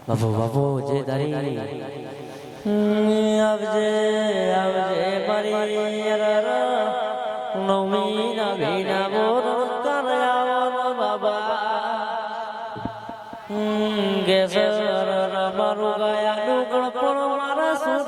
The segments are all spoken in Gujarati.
બાપુ બાપુ જે તારી આવજે આવજે મારી નવમી ના ભીના બોર કર્યા બાબા ગેસર મારું ગાયા ડુકળ પણ મારા સુર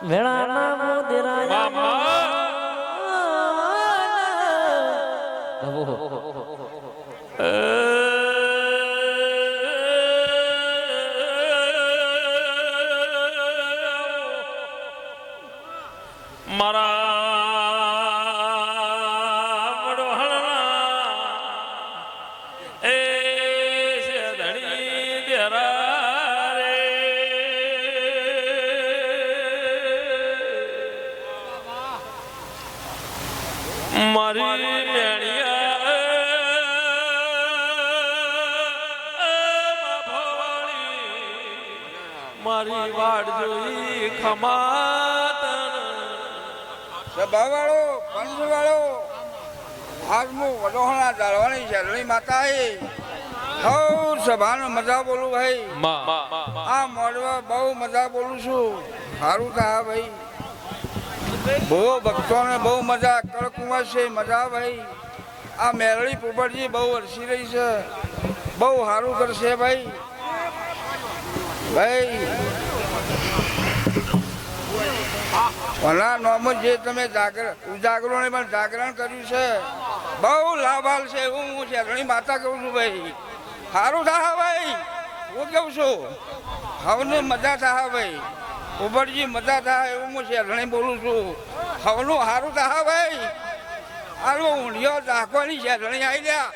વેળાના મોદરાયા મારી વાડ જોઈ ખમાતન સભાવાળો પંચવાળો આજમું વડોહણા ચાલવાની શરણી માતા હઉ સભાનો મજા બોલું ભાઈ આ મોડવા બહુ મજા બોલું છું સારું થા ભાઈ બહુ ભક્તોને બહુ મજા કળકુંવર છે મજા ભાઈ આ મેરળી પોપટજી બહુ વરસી રહી છે બહુ સારું કરશે ભાઈ ભાઈ ઓલા નોમ જે તમે ઉજાગરો ને પણ જાગરણ કર્યું છે બહુ લાભ છે હું શરણી માતા કહું છું ભાઈ સારું થા ભાઈ હું કહું છું હવને મજા થા ભાઈ ઉભરજી મજા થાય એવું હું શરણી બોલું છું હવનું સારું થા ભાઈ સારું ઊંડિયો દાખવાની શરણી આવી ગયા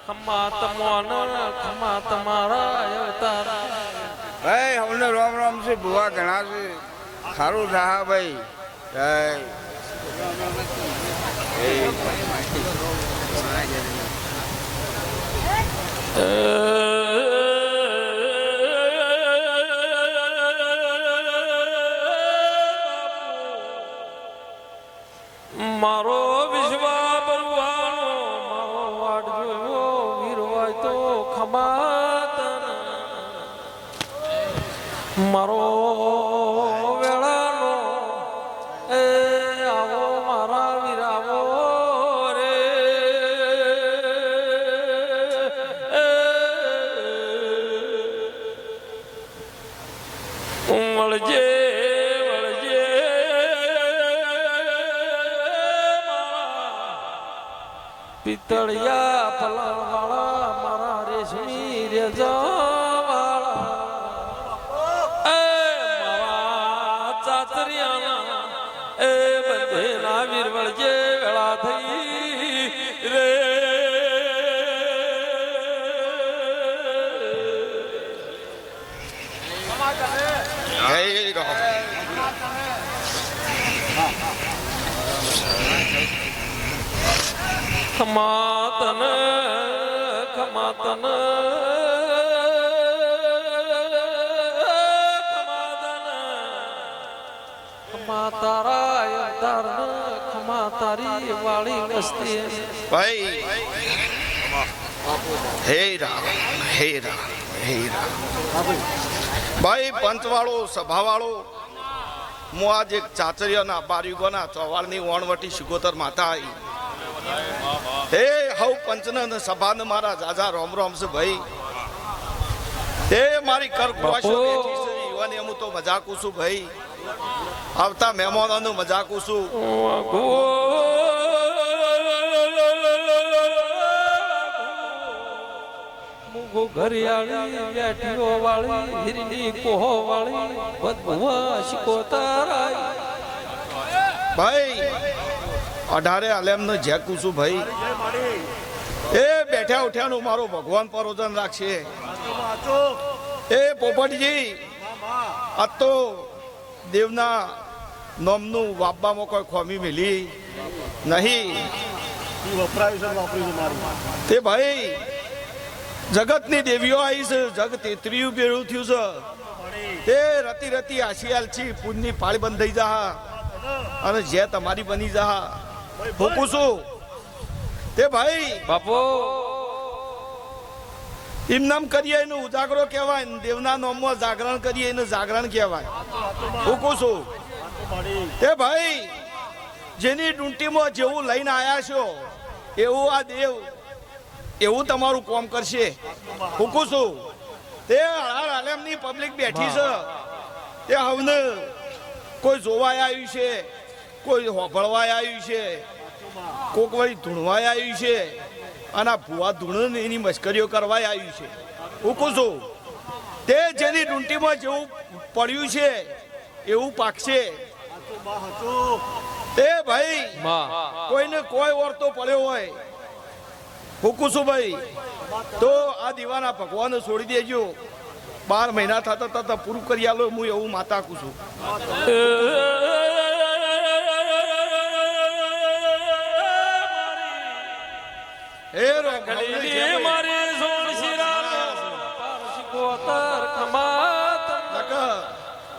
ખમા તમારા અવતાર ભાઈ અમને રોમ રોમ છે ભુવા ઘણા છે સારું થા ભાઈ મારો વિશ્વા બરવાનો મારો વાડ જોયો વીર હોય તો ખમાતન મારો વેળાનો એ આવો મારા વીરાવો રે વળજે વળજે પિતળિયા ફલાવાળા મારા રેશમી રેજાવાળા એ મારા ચાતરિયાના એ બંધેના વીર વળજે વેળા થઈ રે ખમાતન ખમાતન ખમા તારા અવતાર ખમા તારી વાળી વસ્તી ભાઈ હે રામ હે રામ હે રામ ભાઈ પંચવાળો સભાવાળો હું આજ એક ચાચરિયાના બારીગોના ચોવાળની વણવટી શિકોતર માતા આવી હે હવ પંચન સભાને મારા જાજા રોમ રોમ છે ભાઈ હે મારી કરકુવાશો બેઠી છે યુવાની હું તો મજાકું છું ભાઈ આવતા મહેમાનોનું મજાકું છું ઘરિયાળી બેઠીઓ વાળી હિરની કોહો વાળી ભગવા શિકોતરાઈ ભાઈ અઢારે આલેમનો જેકું છું ભાઈ એ બેઠા ઉઠ્યાનું મારો ભગવાન પરોજન રાખશે એ પોપટજી આ તો દેવના નોમનું વાપવામાં કોઈ ખોમી મિલી નહીં તે ભાઈ જગતની દેવીઓ આવી છે જગ તેત્રીયું ભેળું થયું છે તે રતી રતી આશિયાલ છી પૂજની પાળી બંધ થઈ જા અને જે તમારી બની જા હું છું તે ભાઈ બાપુ એમ નામ કરીએ એનું ઉજાગરો કહેવાય ને દેવના નામમાં જાગરણ કરીએ એનું જાગરણ કહેવાય હું છું તે ભાઈ જેની ડૂંટીમાં જેવું લઈને આવ્યા છો એવું આ દેવ એવું તમારું કોમ કરશે હું છું તે આલેમની પબ્લિક બેઠી છે તે હવે કોઈ જોવાય આવ્યું છે કોઈ હોભળવાય આવ્યું છે કોક વળી ધૂણવાય આવ્યું છે અને આ ભૂવા ધૂણ એની મશ્કરીઓ કરવાય આવ્યું છે હું કહું છું તે જેની ડૂંટીમાં જેવું પડ્યું છે એવું પાકશે તે ભાઈ કોઈને કોઈ ઓરતો પડ્યો હોય હું કહું છું ભાઈ તો આ દીવાના ભગવાન છોડી દેજો 12 મહિના થતા પૂરું કરી આલો હું એવું માતા કહું છું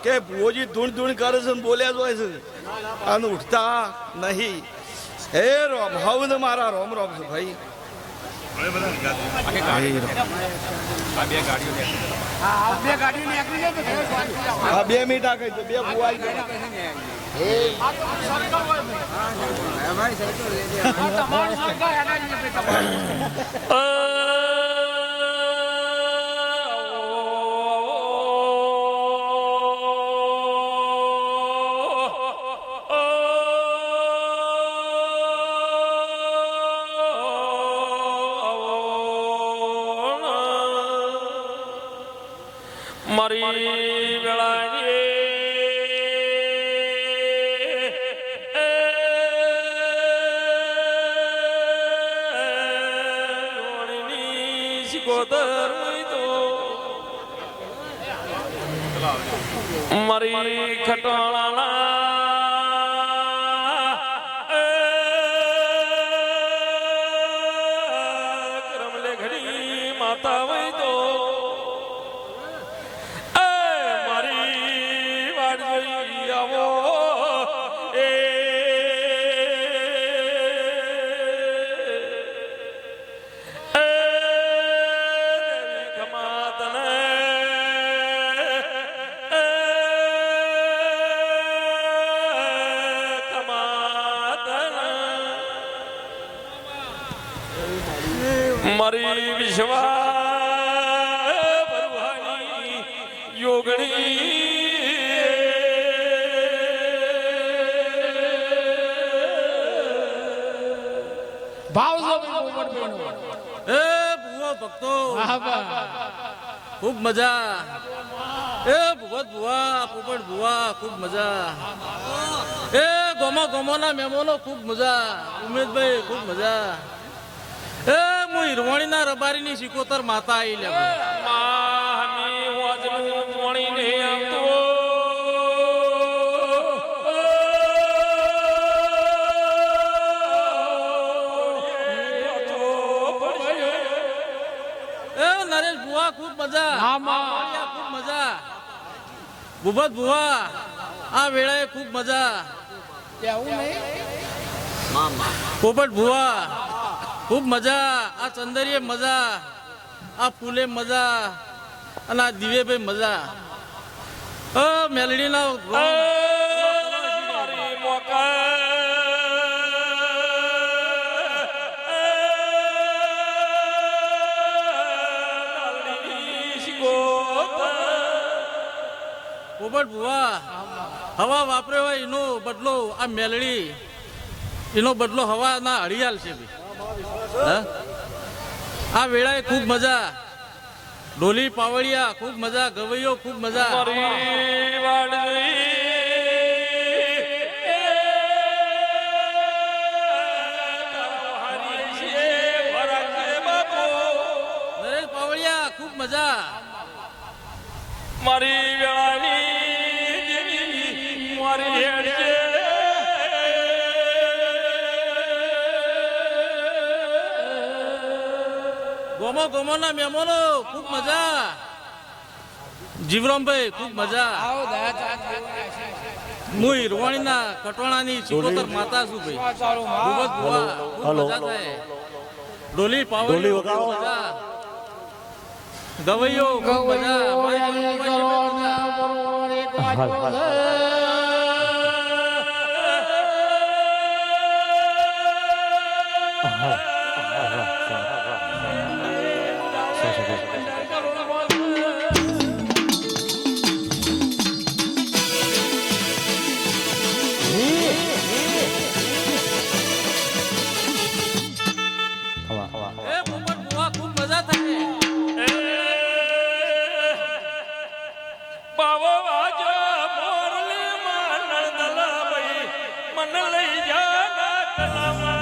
કે ભુવોજી ધૂણ ધૂણ કરે છે બોલ્યા જ હોય છે અને ઉઠતા નહીં હે રોમ હવ ને મારા રોમ રોમ છે ભાઈ હા 2 મિનિટ આ કહી દો 2 ભુવા મારી વેળાની શિકોતર મારી ખટાણા કરમલે ઘડી માતા વઈ તો મારી વિશ્વા ભરવાની યોગણી ભાવ જો એ ભુવા ભક્તો ખૂબ મજા એ ભુવત ભુવા પોપટ ભુવા ખૂબ મજા એ ગોમોના મહેમાનો ખૂબ મજા ઉમેદભાઈ ખૂબ મજા એ હું હિરવાણીના રબારીની શિકોતર માતા આવી લે નરેશ ભુવા ખૂબ મજા ખૂબ મજા ભૂપત ભુવા આ વેળાએ ખૂબ મજા પોપટ ભુવા ખૂબ મજા આ ચંદરીએ મજા આ ફૂલે મજા અને આ દિવેભાઈ મજા મેલડીના પોપટ ભુવા હવા વાપરે હોય એનો બદલો આ મેલડી એનો બદલો હવાના હળિયાલ છે આ વેળાએ ખૂબ મજા ઢોલી પાવડિયા ખૂબ મજા ગવૈયો ખૂબ મજા નરેશ પાવડિયા ખૂબ મજા મારી વેળાની મારી ગોમોના મહેમાનો ખૂબ મજા જીવરામભાઈ ખૂબ મજા હું હિરવાણીના કટવાણાની સિકોતર માતા છું ભાઈ. ભૂપત ભુવા, ખૂબ મજા થાય. ડોલી પાવલી ખૂબ મજા. ગવૈયો ખૂબ મજા. મારી ભૂપત ભુવા ખૂબ મજા થાય. બાવો વાજો મોરલી માં નંદલાભાઈ મન લઈ જા ના કલામાં.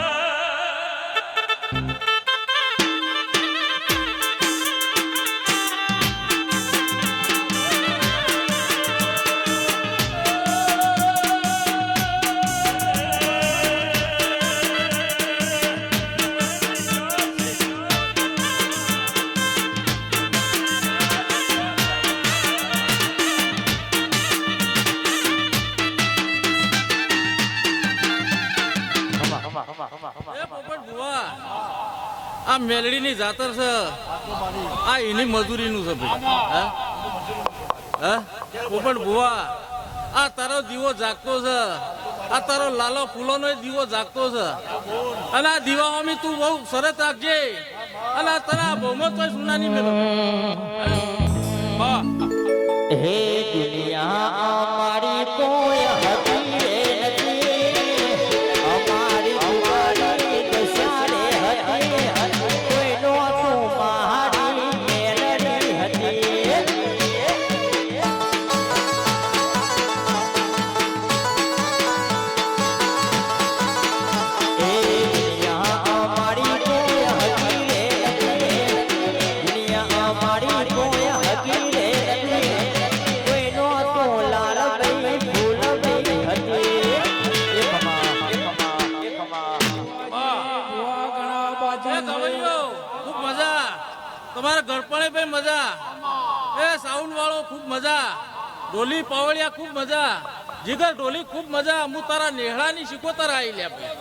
પોપટ ભુવા, આ મેલડીની જાતર છે, આ એની મજૂરીનું છે ભાઈ. હે પોપટ ભુવા, આ તારો દીવો જાગતો છે, આ તારો લાલો ફૂલોનો દીવો જાગતો છે, અને આ દીવાઓમી તું બહુ સરસ રાખજે, અને આ તને બહુમત કોઈ સુનાની મેળો. હે દુનિયા અમારી કોઈ હતી રે નથી, અમારી કુંવારી દશારે હતી, કોઈનો તું મારી મેલડી હતી. હે દુનિયા અમારી કોઈ હતી રે નથી, દુનિયા અમારી કોઈ હતી રે નથી, કોઈનો તું લાલભાઈ ફૂલભાઈ હતી. એ ગવૈયો, ખૂબ મજા. તમારા ગળપણે ભાઈ મજા. એ સાઉન્ડ વાળો ખૂબ મજા. ઢોલી પાવળિયા ખૂબ મજા. જીગર ઢોલી ખૂબ મજા. હું તારા નેહળાની સિકોતર આવી લે ભાઈ.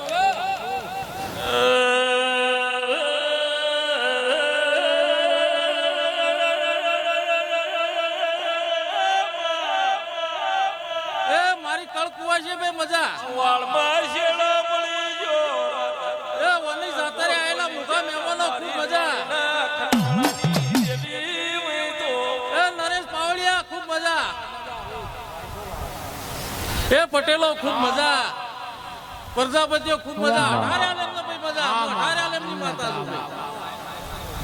એ મારી કળકુવા છે બે મજા. વાળમાં શેડા પડી ગયો. એ વની જાતરે આયેલા મુખા મહેમાનો ખૂબ મજા. એ નરેશ પાવળિયા ખૂબ મજા. એ પટેલો ખૂબ મજા. પ્રજાપતિઓ ખૂબ મજા. 18 આલમનો ભાઈ મજા. હું 18 આલમની માતા છું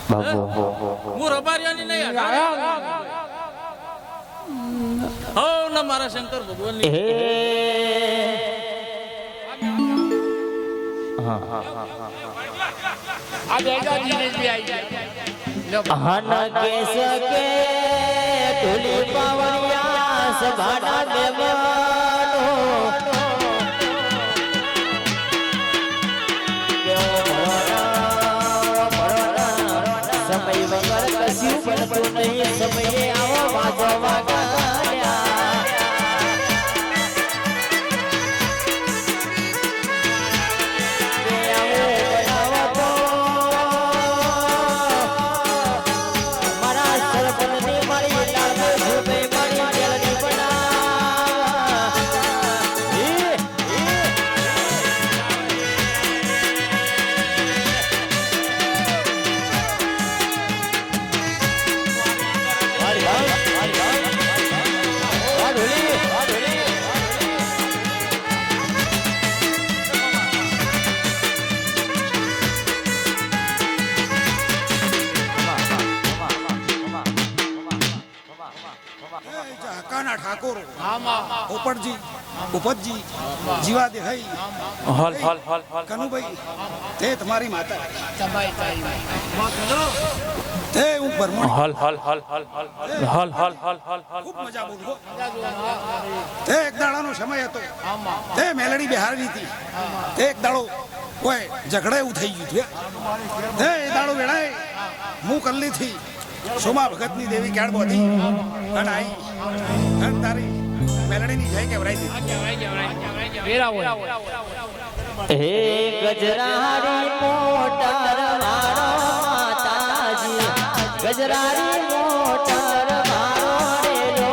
ભાઈ. હું રબારિયાની નહીં, 18 આલમની. હો ને મારા શંકર ભગવાનની. હન કેસ કે ઢોલી પાવળિયા સભાના મહેમાનો, સમય વગર કશું બનતું નહીં, સમયે આવો વાજવા ગાલ્યા. મારા સરપંચની મારી લાડો ભૂપે મારી મેલડી બના. હકાના ઠાકોર પોપટજી ભૂપતજી જીવા દેહાઈ હાલ હાલ હાલ હાલ કનુભાઈ તે તમારી માતા તે હું પરમણ હાલ હાલ હાલ હાલ હાલ હાલ હાલ હાલ હાલ હાલ ખૂબ મજા બોલવો તે એક દાડાનો સમય હતો તે મેલડી બિહારની હતી તે એક દાડો કોઈ ઝઘડા એવું થઈ ગયું હતું તે એ દાડો વેળાએ હું કલ્લીથી સોમા ભગતની દેવી ક્યાડ બોધી અને આઈ અને તારી મેલડીની જય કેવરાઈ દીધી હે ગજરારી મોટર મારો માતાજી ગજરારી મોટર મારો રેલો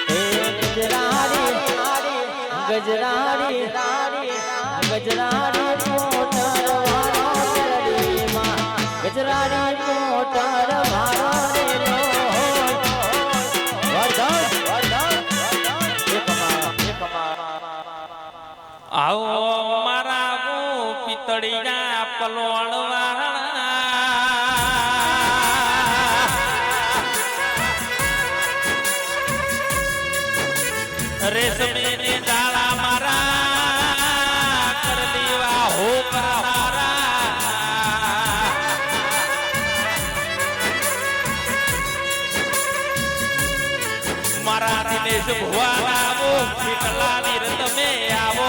હે ગજરારી ગજરારી ગજરારી મોટર મારો રેલીમાં ગજરારી મોટર મારો રેલો આવો મારા પિતળીના પલોણ રેશમી ને ડાળા મારા કરલીવા હો કરનારા મારા દિનેશ ભુવન આવો પીટલા નીર તમે આવો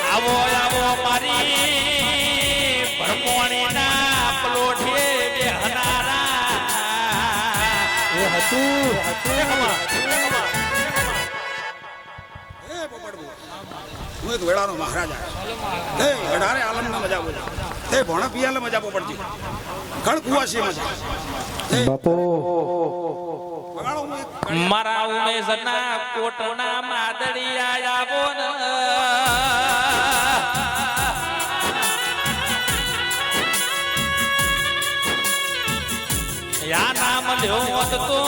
આવો આવો મારી ભરમોણીના પલોઠે બેહનારા એ હતું હે પોપડબુ હું એક વેળાનો મહારાજા હે અઢારે આલમનો મજા બોલ હે ભોણા પિયાલે મજા પોપડજી ઘણ કુવાસી મજા બાપો વગાડો હું એક મારા ઉમેશના કોટના માદડિયા આવો ને યા નામ લ્યો હોત તો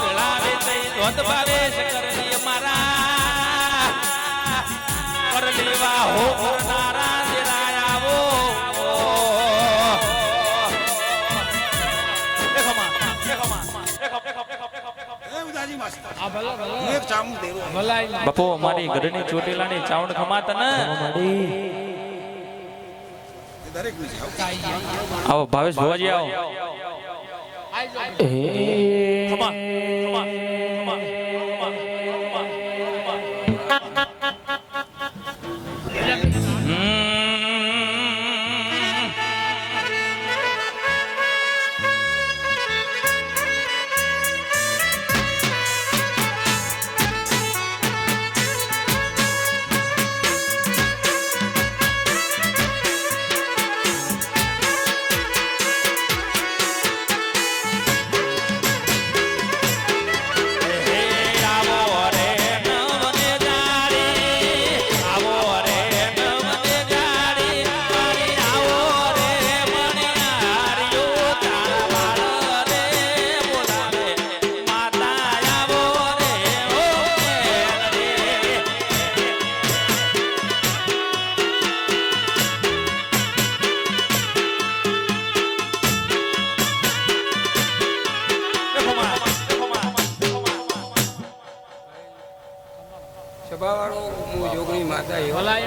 વેળાવે તઈ ધોત બારે કરલી મારા કરલીવા હો કરનારા દેરા આવો હે ઉદાજી માસ્તર હું એક ચામું દેરો બાપો મારી ઘરની ચોટીલાની ચાવણ ખમાત ને દરેક ની જાવ આવો ભાવેશ ભુવાજી આવો ખમા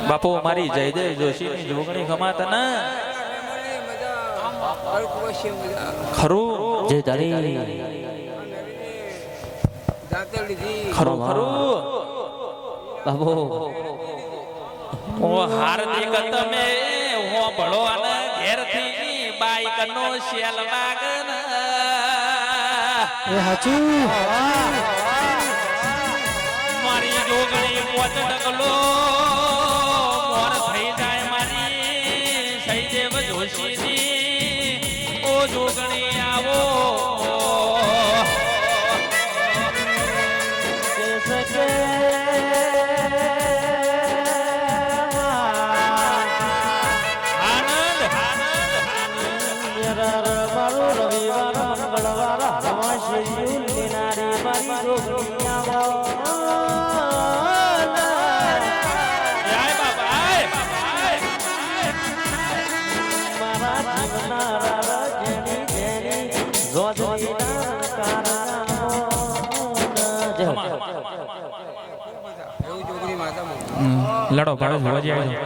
બાપુ મારી જયદેવ જોશીની જોગણી ખમાત ને ખરું જય તારી ખરું ખરું બાબો ઓ હાર્દિક તમે હો ભળો અને ઘેરથી બાઈક નો શેલ વાગન એ હાચું મારી જોગણી પોચ ડગલો મોર થઈ જાય મારી સૈદેવ જોશીની ઓ જોગણી આવો આનંદ રવિવાર મંગળવાર હવા શિવજી લેનારી મારી જોગણી આવો જય બાબા મારા જીવના જેની જેની જોજરીના કારણો લડો ભાવેશ ભુવાજી આવી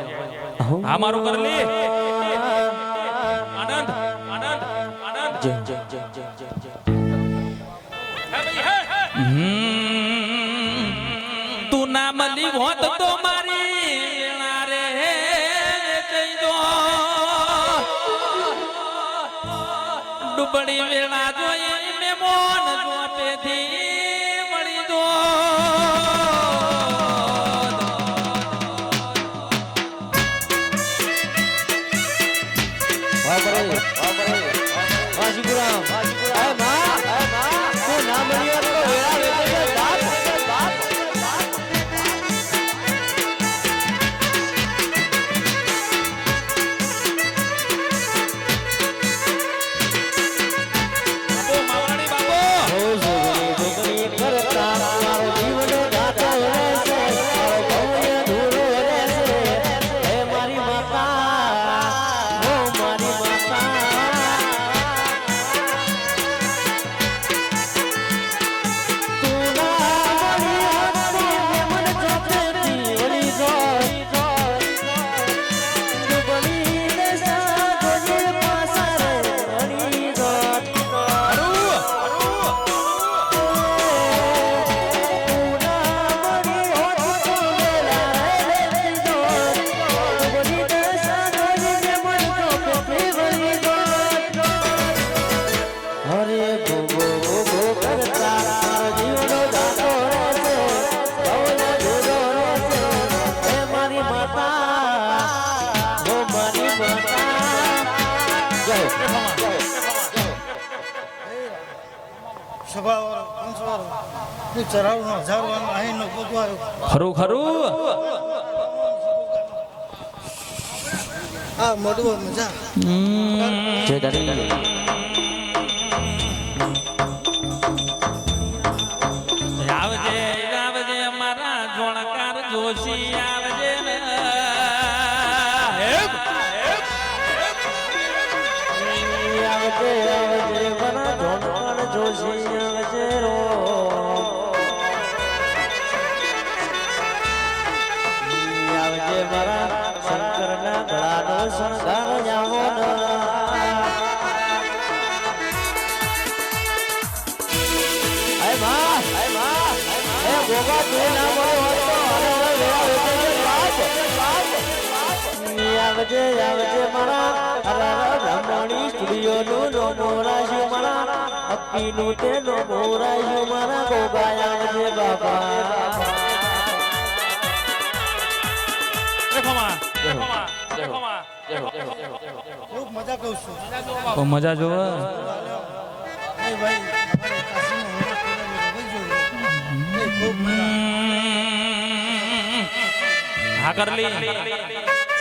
હા મારું કર લે આનંદ આનંદ આનંદ જય જય જય જય જય જય તું નામ બળી વેળા જોઈ મેમોન જોટેથી મળી દો ચરાવનો હજારવાનો અહીંનો બધું આવ્યો ખરું ખરું આ મોડવો મજા જય તારી આવજે આવજે મારા જોણકાર જોશી આવજે ને આવજે આવજે બના જોનકાણ જોશી આવજે રો આવજે મારા શંકરના ગળાનો શણગાર જાવો એ ગોગા તું ના મળો આવજે આવજે મારા હરારા બ્રાહ્મણી સ્ટુડિયો નું નો મોરાજ્યું મારા અપ્પી નું તે નો મોરાજ્યું મારા ગોગા આવજે બાબા ખૂબ મજા કહું છું મજા જોવે એ ભાઈ અમારે કાશીમાં ખૂબ મજા હા કરલી